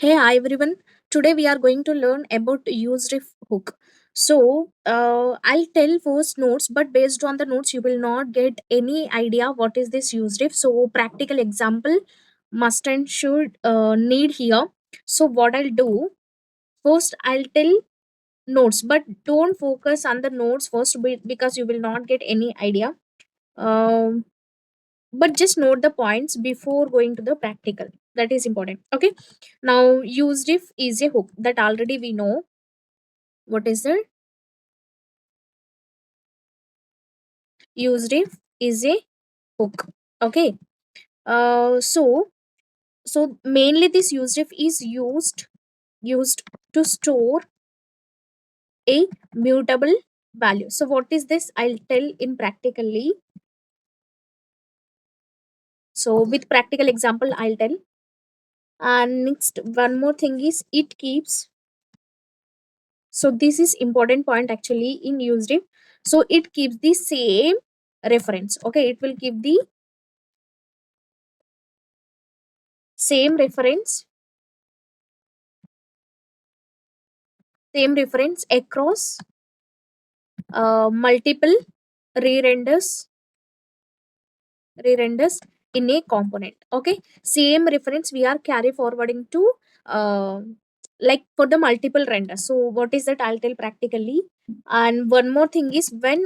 Hey, hi everyone. Today we are going to learn about useRef hook. I'll tell first notes, but based on the notes, you will not get any idea what is this useRef. So, practical example must and should need here. So, what I'll do first, I'll tell notes, but don't focus on the notes first because you will not get any idea. Um, but just note the points before going to the practical. That is important. Okay, now useRef is a hook that already we know what is it. UseRef is a hook. Okay, so mainly this useRef is used to store a mutable value. So what is this? I'll tell in practically. So with practical example I'll tell. And next one more thing is it keeps. So this is important point actually in useRef. So it keeps the same reference. Okay, it will keep the same reference across multiple re-renders re-renders in a component. Okay, same reference we are carry forwarding to uh, like for the multiple renders. So what is that? I'll tell practically. And one more thing is when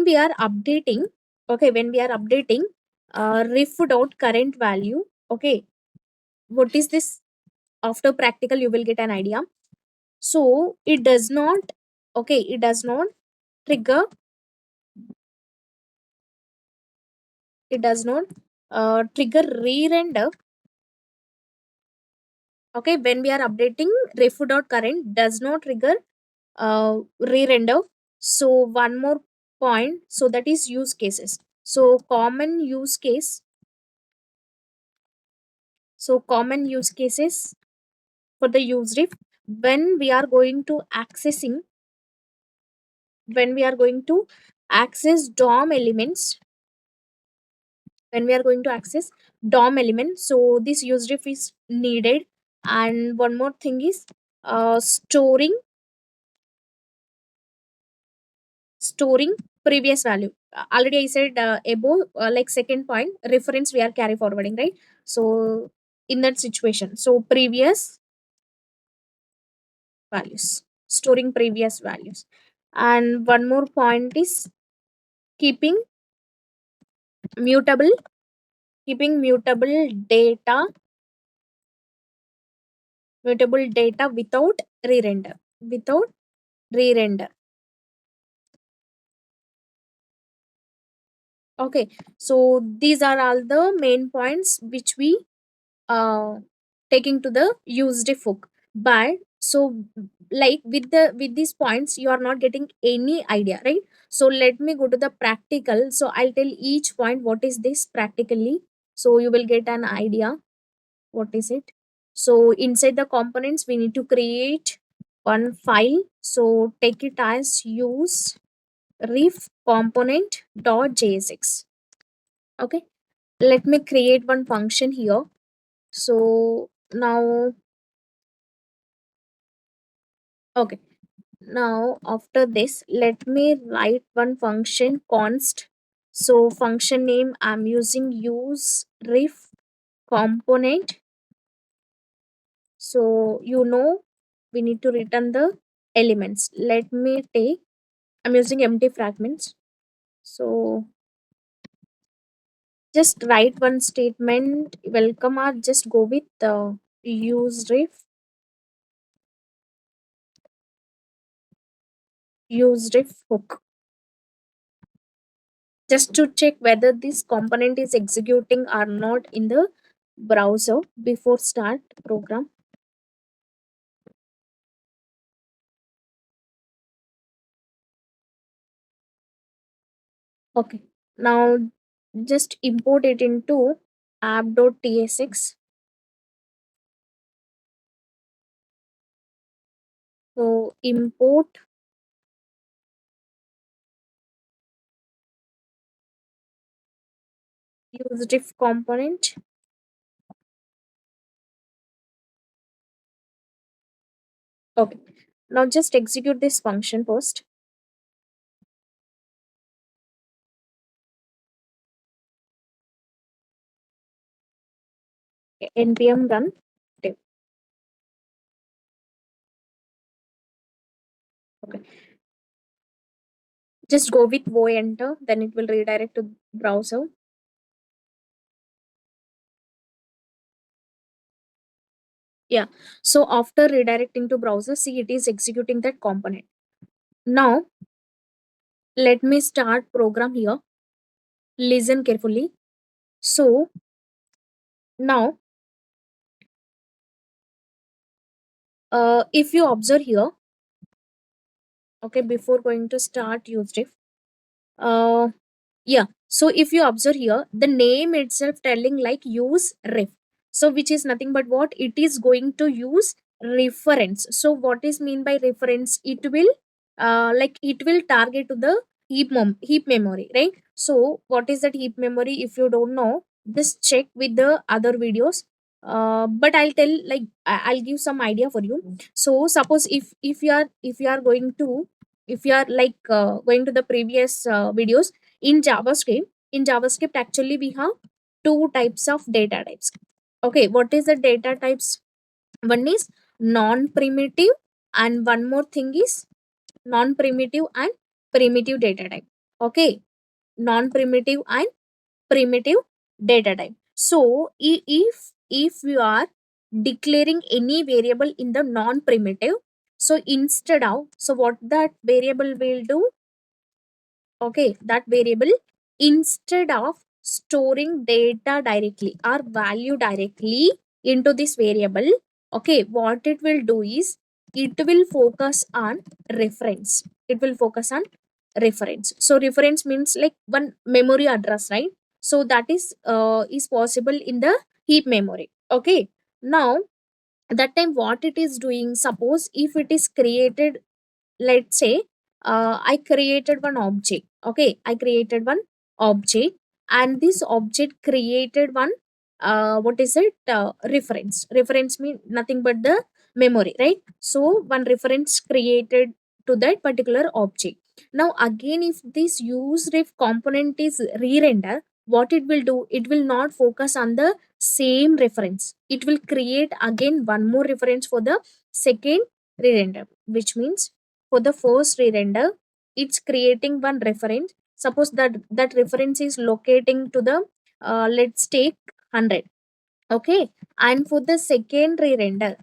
we are updating. Okay, when we are updating ref dot current value. Okay, what is this? After practical you will get an idea. So it does not. Okay, it does not trigger. It does not trigger re-render. Okay, when we are updating ref.current does not trigger re-render. So one more point, so that is use cases. So common use cases for the useref. when we are going to accessing when we are going to access DOM elements. When we are going to access DOM element, so this useref is needed. And one more thing is storing previous value. Already I said above, like second point, reference we are carry forwarding, right? So in that situation, so previous values, storing previous values. And one more point is keeping mutable keeping mutable data without re-render. Okay, so these are all the main points which we uh taking to the used hook. But so like with these points you are not getting any idea, right? So let me go to the practical. So I'll tell each point what is this practically, so you will get an idea what is it. So inside the components we need to create one file. So take it as use ref component dot jsx. Okay, let me create one function here. So now, okay, now after this let me write one function const. So function name I'm using use ref component. So we need to return the elements. Let me take, I'm using empty fragments. So just write one statement welcome, or just go with the use ref hook, just to check whether this component is executing or not in the browser before start program. Okay, now just import it into app.tsx. So import useRef component. Okay. Now just execute this function first. Npm run div. Okay. Just go with voy enter, then it will redirect to browser. Yeah. So after redirecting to browser, see it is executing that component. Now let me start program here. Listen carefully. So now, if you observe here, okay, before going to start use diff, uh, yeah. So if you observe here, the name itself telling like use ref. So which is nothing but what it is going to use reference. So what is mean by reference? It will like it will target to the heap memory, right? So what is that heap memory? If you don't know, just check with the other videos. But I'll tell like I'll give some idea for you. So suppose if you are going to if you are like going to the previous videos in javascript actually we have two types of data types. Okay, what is the data types? One is non-primitive, and one more thing is non-primitive and primitive data type. Okay, non-primitive and primitive data type. So if you are declaring any variable in the non-primitive, so instead of so what that variable will do, okay, that variable, instead of storing data directly or value directly into this variable, okay, what it will do is it will focus on reference. It will focus on reference. So reference means like one memory address, right? So that is possible in the heap memory. Okay, now that time what it is doing, suppose if it is created, let's say I created one object. Okay, I created one object, and this object created one what is it, reference mean nothing but the memory, right? So one reference created to that particular object. Now again, if this useRef component is re-render, what it will do, it will not focus on the same reference. It will create again one more reference for the second re-render, which means for the first re-render, it's creating one reference. Suppose that reference is locating to the let's take 100. Okay, and for the second re-render,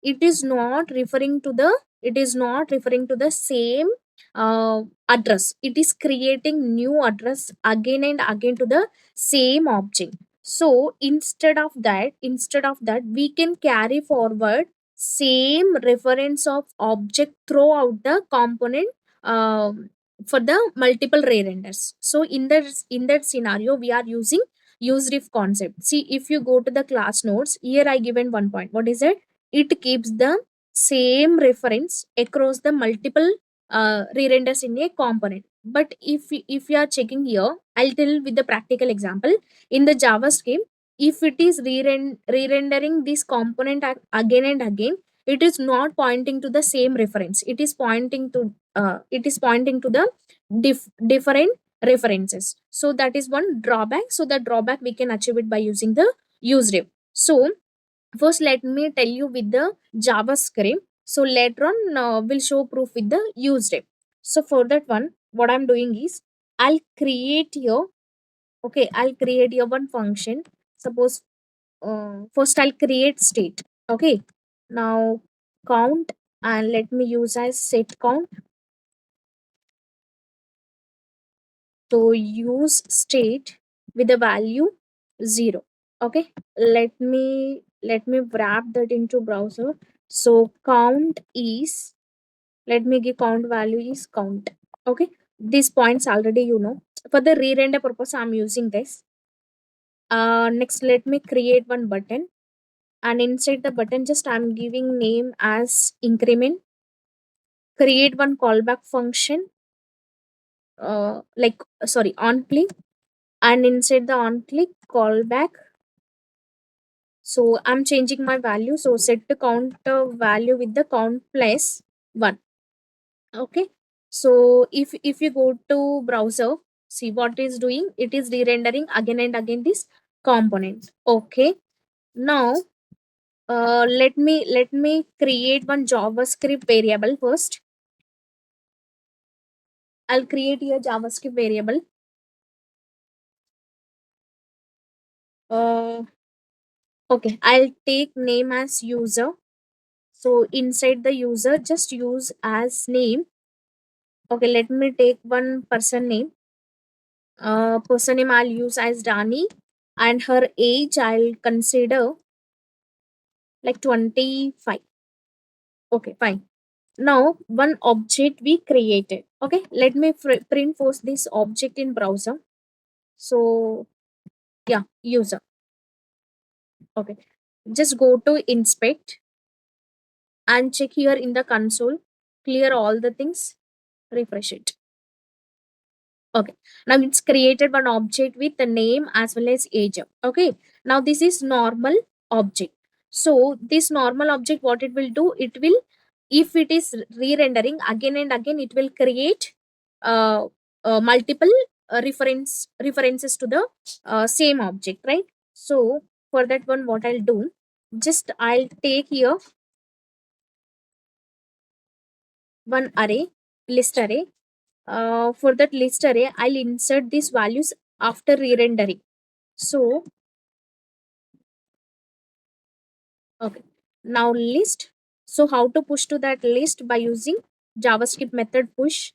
it is not referring to the same address. It is creating new address again and again to the same object. So instead of that we can carry forward same reference of object throughout the component, um, for the multiple re-renders. So in that scenario we are using useRef concept. See, if you go to the class notes, here I given one point. What is it? It keeps the same reference across the multiple re-renders in a component. But if you are checking here, I'll tell with the practical example. In the JavaScript, if it is re-rendering this component again and again, it is not pointing to the same reference. It is pointing to the different references. So that is one drawback. So the drawback we can achieve it by using the useRef. So first let me tell you with the JavaScript. So later on we'll show proof with the useRef. So for that one, what I'm doing is I'll create here. Okay, I'll create here one function. Suppose first I'll create state. Okay, now count, and let me use as set count. So use state with the value 0. Okay, let me wrap that into browser. So count is, let me give count value is count. Okay, these points already you know. For the re-render purpose I'm using this. Next let me create one button, and inside the button just I'm giving name as increment. Create one callback function, like sorry, on click, and inside the on click callback. So I'm changing my value, so set to count value with the count plus 1. Okay, so if you go to browser, see what is doing, it is re-rendering again and again this component. Okay, now let me create one JavaScript variable first. I'll create a JavaScript variable. uh okay, I'll take name as user. So inside the user, just use as name. Okay, let me take one person name. Person name I'll use as Dani, and her age I'll consider like 25. Okay, fine. Now one object we created. Okay, let me print force this object in browser. So yeah, user. Okay, just go to inspect and check here in the console. Clear all the things. Refresh it. Okay, now it's created one object with the name as well as age. Okay, now this is normal object. So this normal object, what it will do, it will, if it is re-rendering again and again, it will create uh, multiple references to the same object, right? So for that one, what I'll do, just I'll take here one array, list array. For that list array, I'll insert these values after re-rendering. So, okay. Now list. So how to push to that list? By using JavaScript method push,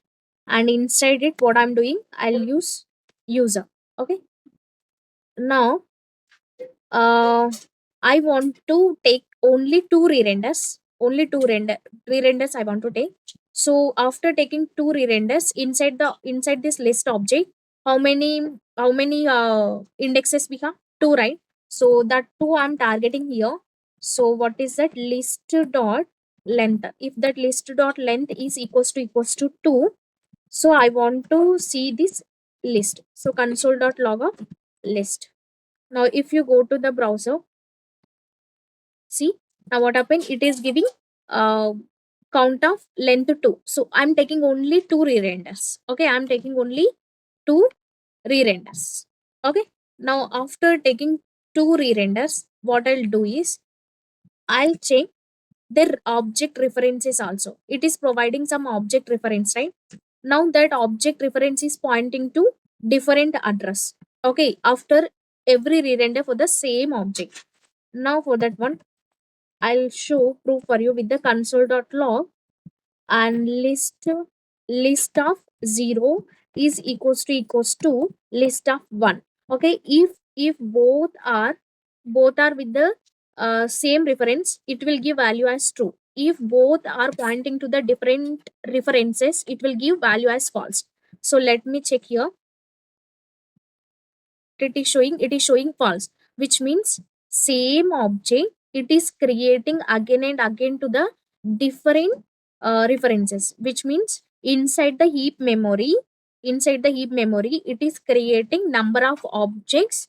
and inside it, what I'm doing, I'll use user. Okay. Now, uh, I want to take only two re-renders. Only two re-renders I want to take. So after taking two re-renders inside this list object, how many indexes we have? Two, right? So that two I'm targeting here. So what is that? List dot length. If that list dot length is equals to 2, so I want to see this list. So console dot log of list. Now if you go to the browser, see, now what happened, it is giving uh, count of length 2. So I'm taking only two re-renders. Okay, I'm taking only two re-renders. Okay, now after taking two re-renders, what I'll do is I'll check their object references also. It is providing some object reference, right? Now that object reference is pointing to different address. Okay, after every re-render for the same object. Now for that one, I'll show proof for you with the console.log, and list of 0 is equals to list of 1. Okay, if both are with the same reference, it will give value as true. If both are pointing to the different references, it will give value as false. So let me check here. It is showing false, which means same object it is creating again and again to the different references, which means inside the heap memory it is creating number of objects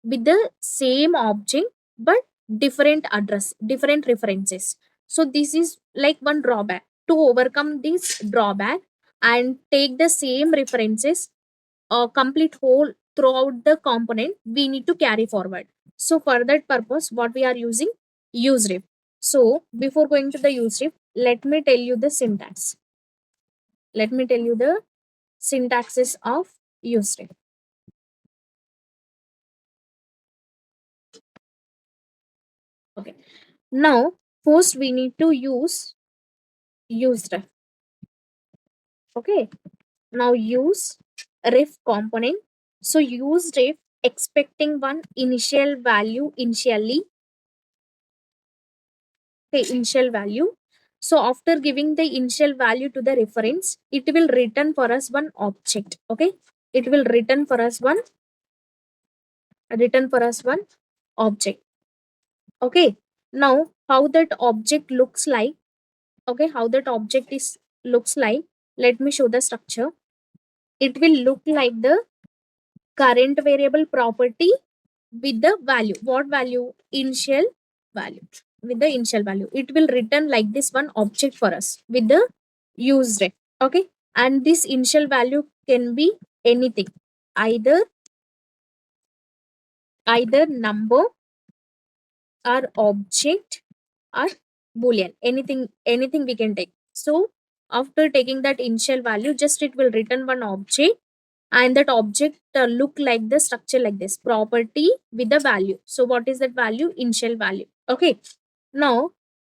with the same object but different address, different references. So this is like one drawback. To overcome this drawback and take the same references complete whole throughout the component, we need to carry forward. So for that purpose, what we are using, useRef. So before going to the useRef, let me tell you the syntax. Let me tell you the syntaxes of useRef. Okay, now first we need to use useRef. Okay, now use ref component. So use ref expecting one initial value initially. Okay, initial value. So after giving the initial value to the reference, it will return for us one object. Okay, it will return for us one object. Okay, now how that object looks like. Okay, how that object is looks like. Let me show the structure. It will look like the current variable property with the value. What value? Initial value. With the initial value, it will return like this one object for us with the useRef. Okay, and this initial value can be anything, either number or object or boolean, anything we can take. So after taking that initial value, just it will return one object, and that object look like the structure like this property with the value. So what is that value? Initial value. Okay, now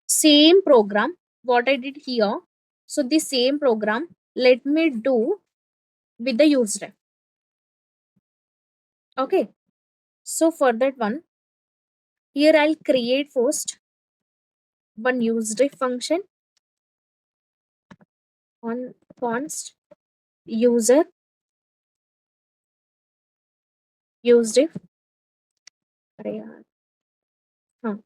same program what I did here. So the same program let me do with the useRef. Okay, so for that one, here I'll create first one useRef function on const user useRef. अरे यार, हाँ,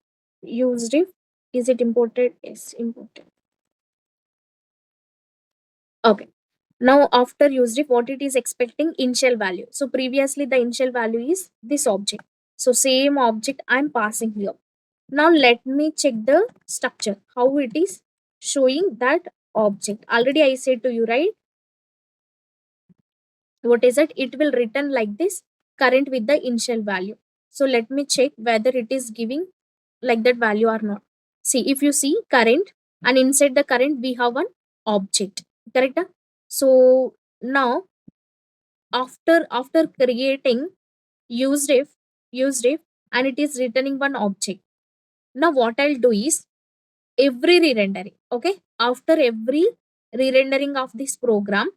useRef. Is it imported? Yes, imported. Okay. Now after useRef, what it is expecting? Initial value. So previously the initial value is this object. So same object I'm passing here. Now let me check the structure, how it is showing that object. Already I said to you, right? What is it? It will return like this current with the initial value. So let me check whether it is giving like that value or not. See, if you see current, and inside the current we have one object, correct? So now after creating useref and it is returning one object. Now what I'll do is every re-rendering, okay, after every re-rendering of this program,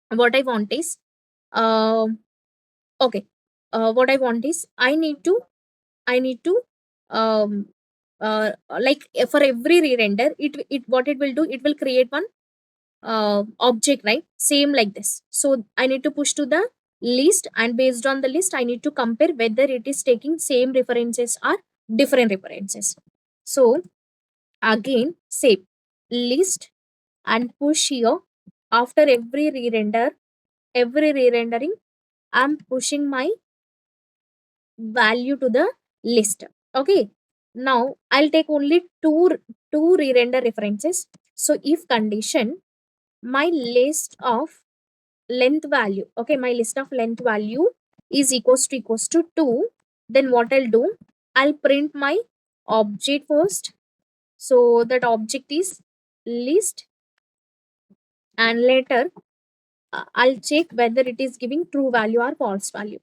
what I want is um okay, what I want is I need to um like for every re-render, it what it will do, it will create one object, right? Same like this. So I need to push to the list, and based on the list I need to compare whether it is taking same references or different references. So again same list and push here. After every re-rendering, I'm pushing my value to the list. Okay, now I'll take only two re-render references. So if condition, my list of length value, okay, my list of length value is equals to 2, then what I'll do, I'll print my object first. So that object is list, and later I'll check whether it is giving true value or false value.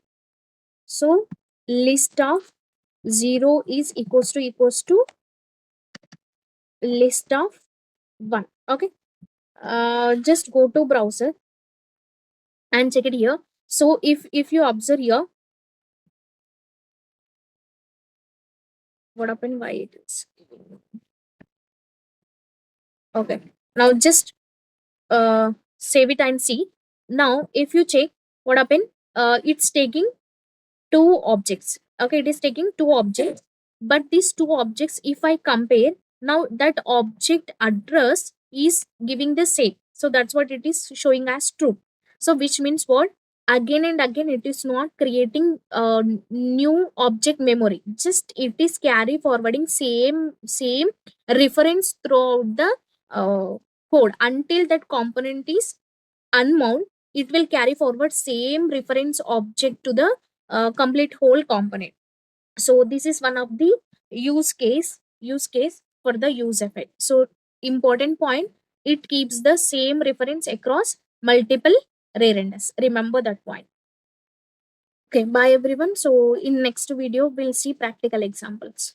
So list of 0 is equals to list of 1. Okay, just go to browser and check it here. So if you observe here, what happened, why it is okay. Now just save it and see. Now if you check what happened, it's taking two objects. Okay, it is taking two objects, but these two objects, if I compare, now that object address is giving the same. So that's what it is showing as true. So which means what? Again and again, it is not creating new object memory. Just it is carry forwarding same reference throughout the code until that component is unmount. It will carry forward same reference object to the complete whole component. So this is one of the use case for the use effect. So important point, it keeps the same reference across multiple re-renders. Remember that point. Okay, bye everyone. So in next video we'll see practical examples.